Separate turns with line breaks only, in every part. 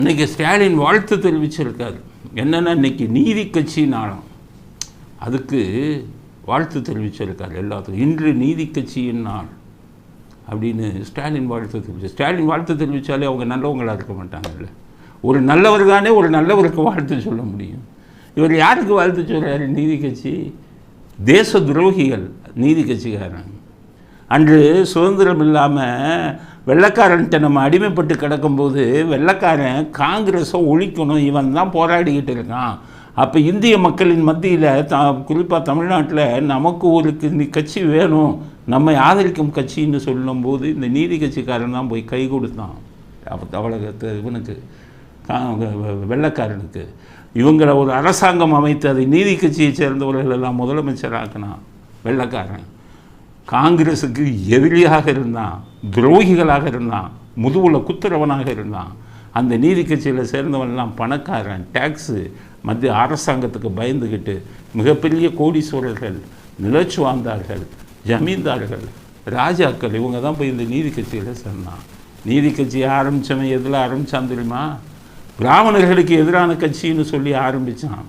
இன்றைக்கி ஸ்டாலின் வாழ்த்து தெரிவிச்சிருக்காரு. என்னென்னா இன்றைக்கி நீதி கட்சி நாளாம், அதுக்கு வாழ்த்து தெரிவிச்சிருக்காரு எல்லாத்துக்கும். இன்று நீதி கட்சியின் நாள் அப்படின்னு ஸ்டாலின் வாழ்த்து தெரிவித்தாலே அவங்க நல்லவங்களாக இருக்க மாட்டாங்கல்ல. ஒரு நல்லவர் தானே ஒரு நல்லவருக்கு வாழ்த்து சொல்ல முடியும். இவர் யாருக்கு வாழ்த்து சொல்கிறாரு? நீதி கட்சி. தேச துரோகிகள் நீதி கட்சிக்காரன். அன்று சுதந்திரம் இல்லாமல் வெள்ளைக்காரன்ட்ட நம்ம அடிமைப்பட்டு கிடக்கும்போது வெள்ளைக்காரன் காங்கிரஸை ஒழிக்கணும், இவன் தான் போராடிக்கிட்டு இருக்கான். அப்போ இந்திய மக்களின் மத்தியில் குறிப்பாக தமிழ்நாட்டில் நமக்கு ஒரு கட்சி வேணும், நம்மை ஆதரிக்கும் கட்சின்னு சொல்லும்போது இந்த நீதி கட்சிக்காரன் தான் போய் கை கொடுத்தான் இவனுக்கு, வெள்ளைக்காரனுக்கு. இவங்களை ஒரு அரசாங்கம் அமைத்து அதை நீதி கட்சியை சேர்ந்தவர்கள் எல்லாம் முதலமைச்சராக்கினான் வெள்ளைக்காரன். காங்கிரஸுக்கு எதிரியாக இருந்தான், துரோகிகளாக இருந்தான், முதுகுல குத்துறவனாக இருந்தான். அந்த நீதி கட்சியில் சேர்ந்தவன்லாம் பணக்காரன், டேக்ஸு, மத்திய அரசாங்கத்துக்கு பயந்துக்கிட்டு மிகப்பெரிய கோடீஸ்வரர்கள், நிலச்சுவாந்தார்கள், ஜமீன்தார்கள், ராஜாக்கள், இவங்க தான் போய் இந்த நீதி கட்சியில் சேர்ந்தான். நீதி கட்சியை ஆரம்பித்தவன் எதில் ஆரம்பித்தான் தெரியுமா? பிராமணர்களுக்கு எதிரான கட்சின்னு சொல்லி ஆரம்பித்தான்.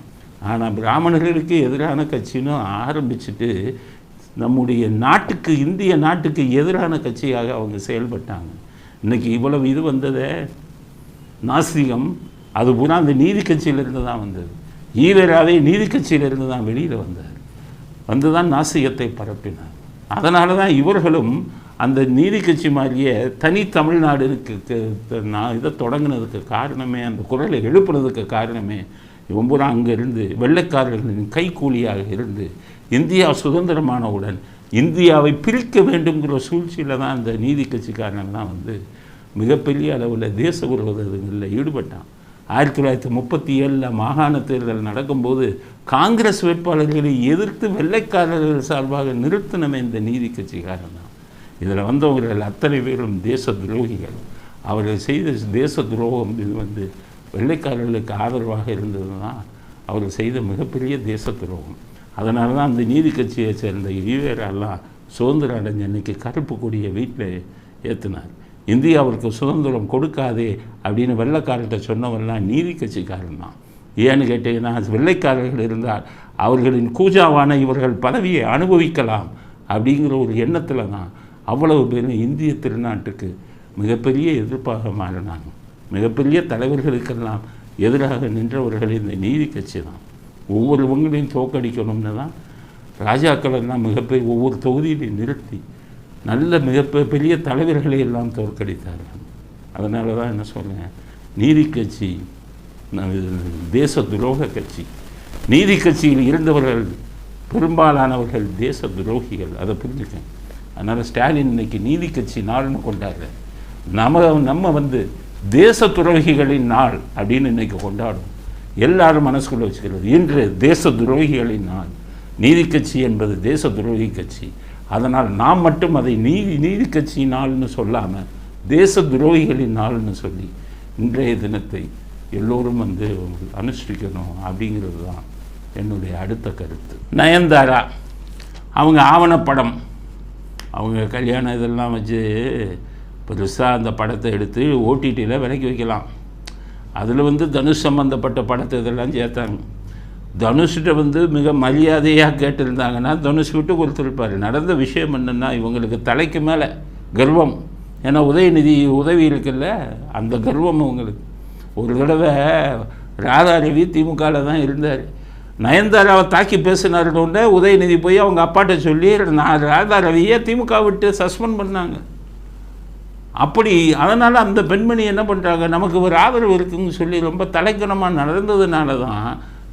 ஆனால் பிராமணர்களுக்கு எதிரான கட்சின்னு ஆரம்பிச்சுட்டு நம்முடைய நாட்டுக்கு, இந்திய நாட்டுக்கு எதிரான கட்சியாக அவங்க செயல்பட்டாங்க. இன்றைக்கி இவ்வளவு இது வந்ததே நாஸ்திகம், அது பூரா அந்த நீதி கட்சியிலிருந்து தான் வந்தது. ஈவேராவே நீதி கட்சியிலிருந்து தான் வெளியில் வந்து தான் நாஸ்திகத்தை பரப்பினார். அதனால தான் இவர்களும் அந்த நீதி கட்சி மாதிரியே தனி தமிழ்நாடுக்கு இதை தொடங்கினதுக்கு காரணமே, அந்த குரலை எழுப்புனதுக்கு காரணமே இவன் பூரா அங்கேருந்து வெள்ளைக்காரர்களின் கைக்கூலியாக இருந்து இந்தியா சுதந்திரமானவுடன் இந்தியாவை பிரிக்க வேண்டுங்கிற சூழ்ச்சியில் தான் அந்த நீதி கட்சிக்காரன் தான் மிகப்பெரிய அளவில் தேச விரோதங்களில் ஈடுபட்டான். 1937 மாகாண தேர்தல் நடக்கும்போது காங்கிரஸ் வேட்பாளர்களை எதிர்த்து வெள்ளைக்காரர்கள் சார்பாக நிறுத்தினமே இந்த நீதி கட்சிக்காரன் தான். இதில் வந்தவர்கள் அத்தனை பேரும் தேச துரோகிகள். அவர்கள் செய்த தேச துரோகம் இது வெள்ளைக்காரர்களுக்கு ஆதரவாக இருந்தது தான் அவர்கள் செய்த மிகப்பெரிய தேச துரோகம். அதனால தான் அந்த நீதி கட்சியை சேர்ந்த ஈவேரெல்லாம் சுதந்திரம் அடைஞ்ச அன்றைக்கி கருப்பு கொடியை வீட்டில் ஏற்றினார். இந்தியாவிற்கு சுதந்திரம் கொடுக்காதே அப்படின்னு வெள்ளைக்காரர்கிட்ட சொன்னவரெல்லாம் நீதி கட்சிக்காரன் தான். ஏன்னு கேட்டீங்கன்னா, வெள்ளைக்காரர்கள் இருந்தால் அவர்களின் கூஜாவான இவர்கள் பதவியை அனுபவிக்கலாம் அப்படிங்கிற ஒரு எண்ணத்தில் தான் அவ்வளவு பேரும் இந்திய திருநாட்டுக்கு மிகப்பெரிய எதிர்ப்பாக மாறினாங்க. மிகப்பெரிய தலைவர்களுக்கெல்லாம் எதிராக நின்றவர்கள் இந்த நீதி கட்சி தான். ஒவ்வொருவங்களையும் தோக்கடிக்கணும்னு தான் ராஜாக்கள் எல்லாம் மிகப்பெரிய ஒவ்வொரு தொகுதியிலையும் நிறுத்தி நல்ல மிகப்பெரிய தலைவர்களை எல்லாம் தோற்கடித்தார்கள். அதனால தான் என்ன சொல்லுங்கள், நீதி கட்சி தேச துரோக கட்சி. நீதி கட்சியில் இருந்தவர்கள் பெரும்பாலானவர்கள் தேச துரோகிகள், அதை புரிஞ்சுக்கேன். அதனால் ஸ்டாலின் இன்னைக்கு நீதி கட்சி நாள்னு கொண்டாடுற நம்ம தேச துரோகிகளின் நாள் அப்படின்னு இன்னைக்கு கொண்டாடும். எல்லாரும் மனசுக்குள்ளே வச்சுக்கிறது, இன்று தேச துரோகிகளின் நாள். நீதி கட்சி என்பது தேச துரோகி கட்சி. அதனால் நாம் மட்டும் அதை நீதி கட்சி நாள்னு சொல்லாமல் தேச துரோகிகளின் நாள்னு சொல்லி இன்றைய தினத்தை எல்லோரும் அனுஷ்டிக்கணும் அப்படிங்கிறது தான் என்னுடைய அடுத்த கருத்து. நயன்தாரா அவங்க ஆவணப்படம், அவங்க கல்யாணம் இதெல்லாம் வச்சு பெருசாக அந்த படத்தை எடுத்து ஓடிடியில் விலைக்கு வைக்கலாம். அதில் தனுஷ் சம்மந்தப்பட்ட படத்தை இதெல்லாம் சேர்த்தாங்க. தனுஷ்கிட்ட மிக மரியாதையாக கேட்டிருந்தாங்கன்னா தனுஷ் விட்டு கொடுத்துருப்பார். நடந்த விஷயம் என்னென்னா, இவங்களுக்கு தலைக்கு மேலே கர்வம். ஏன்னா உதயநிதி உதவி இருக்குல்ல, அந்த கர்வம் அவங்களுக்கு. ஒரு தடவை ராதா ரவி திமுகவில் தான் இருந்தார். நயன்தாராவை தாக்கி பேசினார்னு உதயநிதி போய் அவங்க அப்பாட்ட சொல்லி ராதா ரவியை திமுக விட்டு சஸ்பெண்ட் பண்ணாங்க. அப்படி அதனால் அந்த பெண்மணி என்ன பண்ணுறாங்க, நமக்கு ஒரு ஆதரவு இருக்குன்னு சொல்லி ரொம்ப தலைக்கணமாக நடந்ததுனால தான்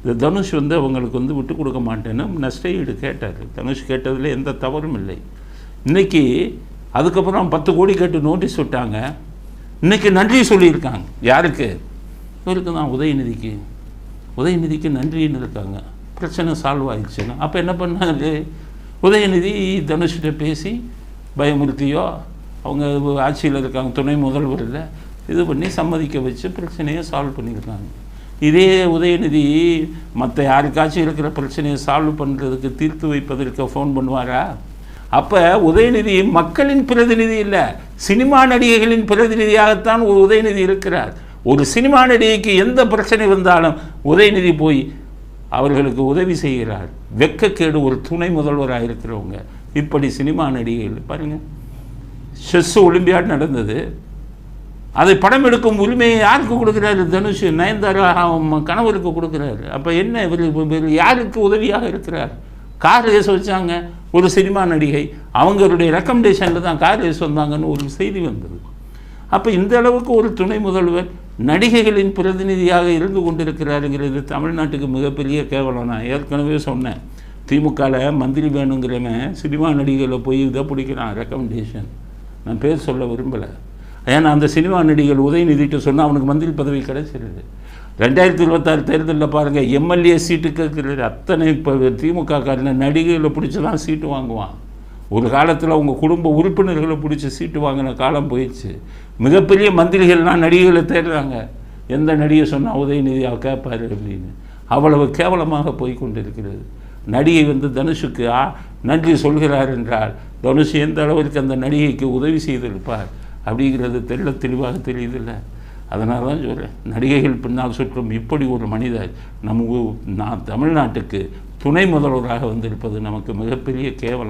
இந்த தனுஷ் அவங்களுக்கு விட்டு கொடுக்க மாட்டேன்னு நஷ்டஈடு கேட்டார். தனுஷ் கேட்டதில் எந்த தவறும் இல்லை. இன்றைக்கி அதுக்கப்புறம் 10 கோடி கேட்டு நோட்டீஸ் விட்டாங்க. இன்றைக்கி நன்றி சொல்லியிருக்காங்க. யாருக்கு? இவருக்கு தான், உதயநிதிக்கு நன்றின்னு இருக்காங்க. பிரச்சனை சால்வ் ஆகிடுச்சுன்னா அப்போ என்ன பண்ணார் உதயநிதி? தனுஷ்கிட்ட பேசி பயமுறுத்தியோ, அவங்க ஆட்சியில் இருக்காங்க, துணை முதல்வரில் இது பண்ணி சம்மதிக்க வச்சு பிரச்சனையை சால்வ் பண்ணியிருக்காங்க. இதே உதயநிதி மற்ற யாருக்காச்சும் இருக்கிற பிரச்சனையை சால்வ் பண்ணுறதுக்கு, தீர்த்து வைப்பதற்கு ஃபோன் பண்ணுவாரா? அப்போ உதயநிதி மக்களின் பிரதிநிதி இல்லை, சினிமா நடிகைகளின் பிரதிநிதியாகத்தான் உதயநிதி இருக்கிறார். ஒரு சினிமா நடிகைக்கு எந்த பிரச்சனை வந்தாலும் உதயநிதி போய் அவர்களுக்கு உதவி செய்கிறார். வெட்கக்கேடு ஒரு துணை முதல்வராக இருக்கிறவங்க. இப்படி சினிமா நடிகைகள் பாருங்கள், செஸ் ஒலிம்பியாட் நடந்தது, அதை படம் எடுக்கும் உரிமையை யாருக்கு கொடுக்குறாரு? தனுஷ் நயன்தாரா கணவருக்கு கொடுக்குறாரு. அப்போ என்ன இவர் யாருக்கு உதவியாக இருக்கிறார்? கார் ரேஸ் வச்சாங்க ஒரு சினிமா நடிகை, அவங்களுடைய ரெக்கமெண்டேஷனில் தான் கார் ரேஸ் வந்தாங்கன்னு ஒரு செய்தி வந்தது. அப்போ இந்த அளவுக்கு ஒரு துணை முதல்வர் நடிகைகளின் பிரதிநிதியாக இருந்து கொண்டிருக்கிறாருங்கிறது தமிழ்நாட்டுக்கு மிகப்பெரிய கேவலம். நான் ஏற்கனவே சொன்னேன், திமுகவில் மந்திரி வேணுங்கிறவன் சினிமா நடிகைகளை போய் இதை பிடிக்கிறான் ரெக்கமெண்டேஷன். நான் பேர் சொல்ல விரும்பலை, ஏன்னா அந்த சினிமா நடிகைகள் உதயநிதிட்டு சொன்னால் அவனுக்கு மந்திரி பதவி கிடைச்சிருது. 2026 தேர்தலில் பாருங்கள், எம்எல்ஏ சீட்டு கேட்குறது அத்தனை இப்போ திமுக காரன நடிகைகளை பிடிச்சி தான் சீட்டு வாங்குவான். ஒரு காலத்தில் அவங்க குடும்ப உறுப்பினர்களை பிடிச்சி சீட்டு வாங்கின காலம் போயிடுச்சு. மிகப்பெரிய மந்திரிகள்லாம் நடிகைகளை தேடுறாங்க. எந்த நடிகை சொன்னால் உதயநிதி கேட்பார் அப்படின்னு. அவ்வளவு கேவலமாக போய் கொண்டிருக்கிறது. நடிகை தனுஷுக்கு நன்றி சொல்கிறார் என்றால் தனுஷ் எந்த அளவிற்கு அந்த நடிகைக்கு உதவி செய்திருப்பார் அப்படிங்கிறது தெளிவாக தெரியுதில்லை. அதனால தான் சொல்கிறேன், நடிகைகள் பின்னால் சுற்றும் இப்படி ஒரு மனிதர் தமிழ்நாட்டுக்கு துணை முதல்வராக வந்திருப்பது நமக்கு மிகப்பெரிய கேவலம்.